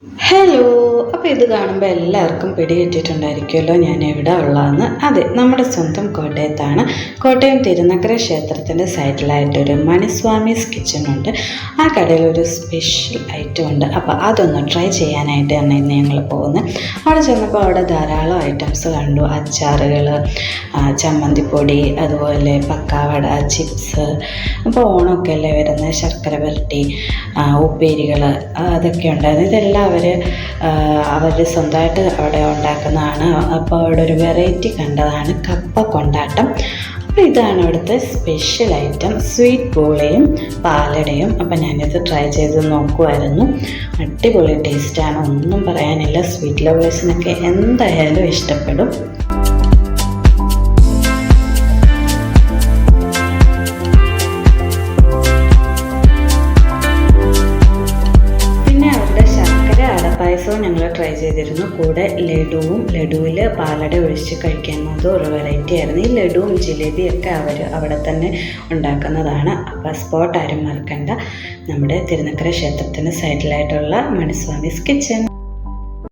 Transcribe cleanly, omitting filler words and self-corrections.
Hello. അപ്പോൾ ഇത് കാണുമ്പോൾ എല്ലാവർക്കും പിടികിട്ടിട്ടുണ്ടായിരിക്കുമല്ലോ ഞാൻ എവിടെ ഉള്ളതെന്ന്. അതെ, നമ്മുടെ സ്വന്തം കോട്ടയത്താണ്. കോട്ടയം തിരുനക്കര ക്ഷേത്രത്തിൻ്റെ സൈഡിലായിട്ടൊരു മണിസ്വാമീസ് കിച്ചൺ ഉണ്ട്. ആ കടയിൽ ഒരു സ്പെഷ്യൽ ഐറ്റം ഉണ്ട്. അപ്പോൾ അതൊന്ന് ട്രൈ ചെയ്യാനായിട്ടാണ് ഇന്ന് ഞങ്ങൾ പോകുന്നത്. അവിടെ ചെന്നപ്പോൾ അവിടെ ധാരാളം ഐറ്റംസ് കണ്ടു. അച്ചാറുകൾ, ചമ്മന്തിപ്പൊടി, അതുപോലെ പക്കാവട, ചിപ്സ്. അപ്പോൾ ഓണമൊക്കെ അല്ലേ വരുന്നത്, ശർക്കര വരട്ടി, ഉപ്പേരികൾ, അതൊക്കെ ഉണ്ടായിരുന്നു. ഇതെല്ലാം അവർ സ്വന്തമായിട്ട് അവിടെ ഉണ്ടാക്കുന്നതാണ്. അപ്പോൾ അവിടെ ഒരു വെറൈറ്റി കണ്ടതാണ് കപ്പ കൊണ്ടാട്ടം. അപ്പോൾ ഇതാണ് അവിടുത്തെ സ്പെഷ്യൽ ഐറ്റം, സ്വീറ്റ് ബോളയും പാലടയും. അപ്പോൾ ഞാനിത് ട്രൈ ചെയ്ത് നോക്കുമായിരുന്നു. അടിപൊളി ടേസ്റ്റാണ്, ഒന്നും പറയാനില്ല. സ്വീറ്റ് ലവേഴ്സിനൊക്കെ എന്തായാലും ഇഷ്ടപ്പെടും. പായസവും ഞങ്ങൾ ട്രൈ ചെയ്തിരുന്നു. കൂടെ ലഡുവും, ലഡുവിൽ പാലട ഒഴിച്ച് കഴിക്കുന്നതും ഒരു വെറൈറ്റി ആയിരുന്നു. ഈ ലഡുവും ജിലേബിയൊക്കെ അവർ അവിടെ തന്നെ ഉണ്ടാക്കുന്നതാണ്. അപ്പോൾ സ്പോട്ട് ആരും മറക്കണ്ട, നമ്മുടെ തിരുനക്കര ക്ഷേത്രത്തിന് സൈഡിലായിട്ടുള്ള മണിസ്വാമീസ് കിച്ചൺ.